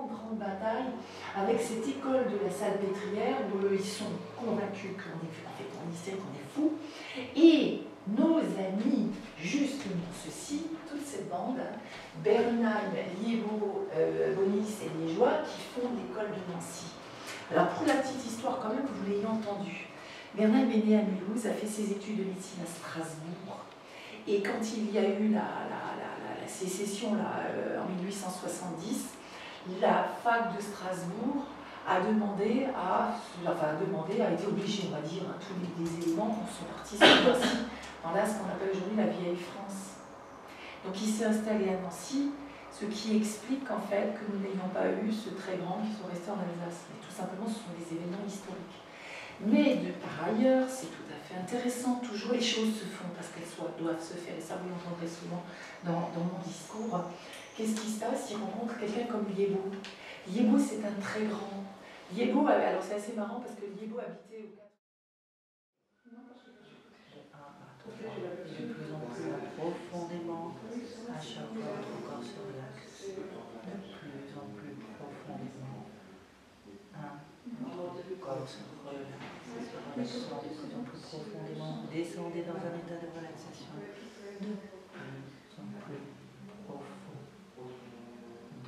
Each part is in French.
grande bataille avec cette école de la Salpêtrière où ils sont convaincus qu'on est, en fait, on sait qu'on est fou. Et nos amis, justement ceux-ci, toute cette bande, Bernheim, Liébaud, Bonis et Liégeois, qui font l'école de Nancy. Alors pour la petite histoire quand même, que vous l'ayez entendu, Bernheim est né à Mulhouse, a fait ses études de médecine à Strasbourg, et quand il y a eu la sécession là, en 1870, la fac de Strasbourg a été obligée, on va dire, tous les éléments pour son parti sur Nancy, dans ce qu'on appelle aujourd'hui la vieille France. Donc il s'est installé à Nancy, ce qui explique qu'en fait, que nous n'ayons pas eu ceux très grands qui sont restés en Alsace. Mais tout simplement, ce sont des événements historiques. Mais par ailleurs, c'est tout à fait intéressant, toujours les choses se font parce qu'elles doivent se faire, et ça vous l'entendrez souvent dans mon discours. Qu'est-ce qui se passe? Il rencontre quelqu'un comme Liébaud. Liébaud, c'est un très grand. Liébaud, alors c'est assez marrant parce que Liébaud habitait au 4. Non, parce que de plus en plus profondément, à chaque fois votre corps se relaxe, de plus en plus profondément. Le corps se relaxe, de plus en plus profondément. Vous descendez dans un état de relaxation de plus en plus profond.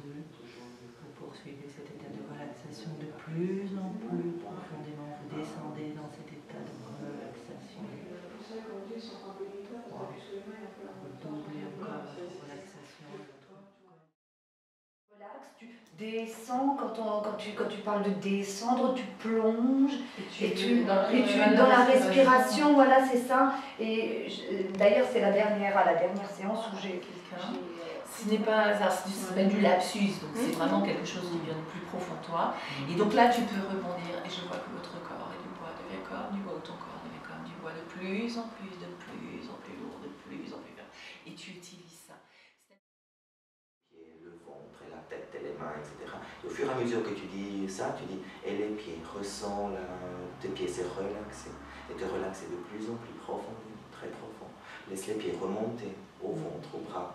Vous poursuivez cet état de relaxation de plus en plus profondément. Vous descendez dans cet état de relaxation. Vous doublez encore votre relaxation. Relax, tu descends, quand tu parles de descendre, tu plonges, et tu dans la respiration, voilà, c'est ça. Et d'ailleurs, c'est à la dernière séance où j'ai quelqu'un. Ce n'est pas un hasard, ça s'appelle du lapsus, donc c'est vraiment quelque chose qui vient de plus profond de toi. Et donc là, tu peux rebondir, et je vois que votre corps est du bois, devient corps, du bois, ton corps devient comme du bois, de plus en plus lourd, de plus en plus vert. Et tu utilises ça. Le ventre, et la tête, et les mains, etc. Et au fur et à mesure que tu dis ça, tu dis, et les pieds, ressens tes pieds, c'est relaxé. Et te relaxer de plus en plus profondément, très profond. Laisse les pieds remonter au ventre, au bras.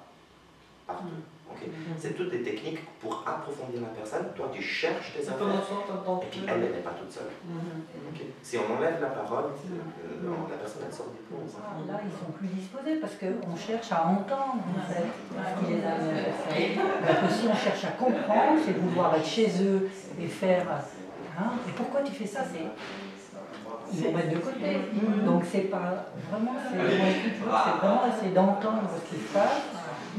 Partout. Okay. C'est toutes des techniques pour approfondir la personne. Toi, tu cherches tes affaires. Et puis elle n'est pas toute seule. Okay. Si on enlève la parole, la personne elle sort du plomb. Là, ils sont plus disposés parce qu'on cherche à entendre en fait ce qui les amène. Alors que si on cherche à comprendre, c'est vouloir être chez eux et faire. Et pourquoi tu fais ça? Ils vont mettre de côté. Donc c'est pas vraiment. C'est vraiment essayer d'entendre ce qui se passe.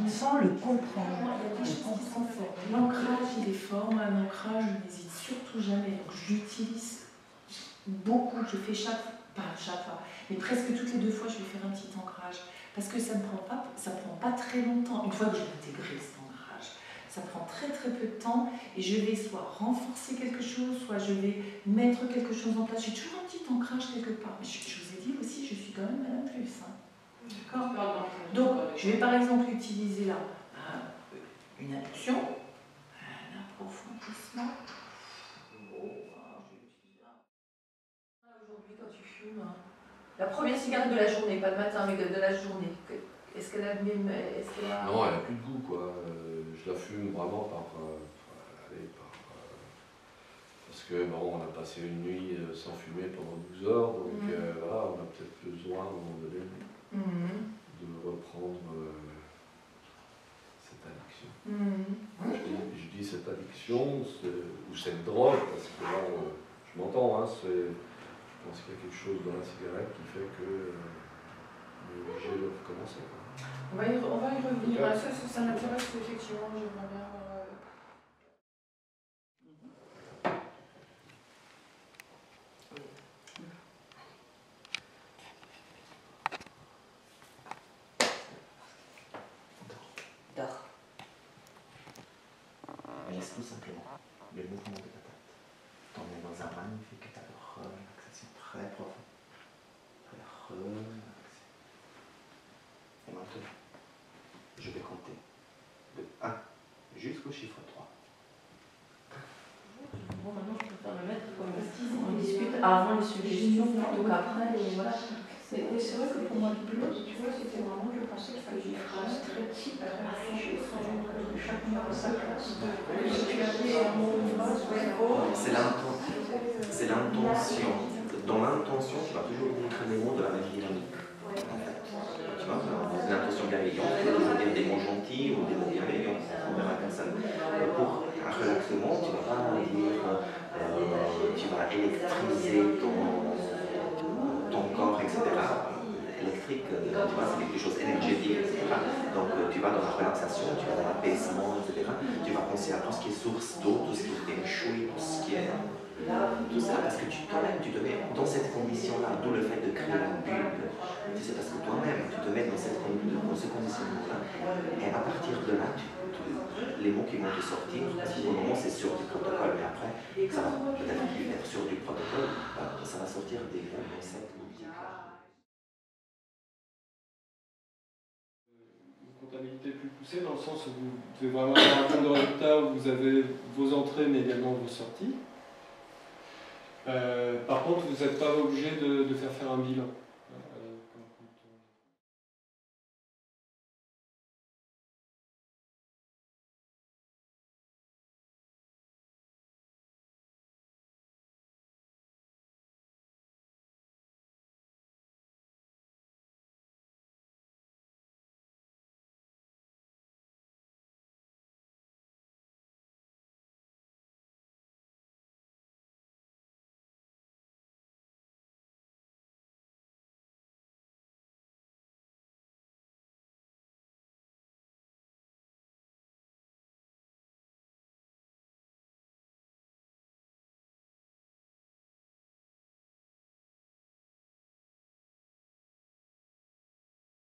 Sans le comprendre. L'ancrage, il est fort. Moi, un ancrage, je n'hésite surtout jamais. Donc, j'utilise beaucoup. Je fais pas chaque fois, mais presque toutes les 2 fois, je vais faire un petit ancrage. Parce que ça ne prend pas très longtemps. Une fois que j'ai intégré cet ancrage, ça prend très peu de temps. Et je vais soit renforcer quelque chose, soit je vais mettre quelque chose en place. J'ai toujours un petit ancrage quelque part. Mais je vous ai dit aussi, je suis quand même Madame Plus. D'accord. Donc, je vais par exemple utiliser là une induction, un approfondissement. Aujourd'hui, quand tu fumes, la première cigarette de la journée, pas le matin, mais de la journée, est-ce qu'elle a le même. Non, elle n'a plus de goût, quoi. Je la fume vraiment parce que bon, on a passé une nuit sans fumer pendant 12 heures, donc voilà, on a peut-être besoin à un moment donné de reprendre cette addiction. Je dis cette addiction ou cette drogue, parce que là, je m'entends, je pense qu'il y a quelque chose dans la cigarette qui fait que on est obligé de recommencer. On va y revenir. Ça m'intéresse effectivement, j'aimerais bien. Laisse tout simplement le mouvement de la tête. T'emmener dans un magnifique état de relaxation très profond. Très relaxé. Et maintenant, je vais compter de 1 jusqu'au chiffre 3. Bon, maintenant je préfère me mettre comme on discute avant les suggestions, donc après, voilà. C'est vrai que pour moi, du bleu, tu vois, c'était vraiment, je pensais qu'il fallait une phrase très type, très fichée, sans chacun dans sa classe de tu as dit un mot, une phrase, c'est l'intention. Dans l'intention, tu vas toujours dire les mots de la même dynamique. En fait. Tu vois, dans une intention bienveillante, tu vas toujours dire des mots gentils ou des mots bienveillants envers la personne. Pour un relaxement, tu ne vas pas dire tu vas électriser ton corps, etc. Électrique, tu vois, c'est quelque chose d'énergétique, etc. Donc tu vas dans la relaxation, tu vas dans l'apaisement, etc. Tu vas penser à tout ce qui est source d'eau, tout ce qui est feng shui, tout ce qui est... Tout ça parce que toi-même tu te mets dans cette condition-là, d'où le fait de créer une bulle. Tu sais, parce que toi-même tu te mets dans ce conditionnement-là, et à partir de là, les mots qui vont te sortir, parce que pour le moment c'est sur du protocole, mais après, ça va peut-être plus être sur du protocole, ça va sortir des mots dans cette optique-là. Une comptabilité plus poussée dans le sens où vous devez vraiment avoir un compte de résultat où vous avez vos entrées mais également vos sorties. Par contre, vous n'êtes pas obligé de faire un bilan.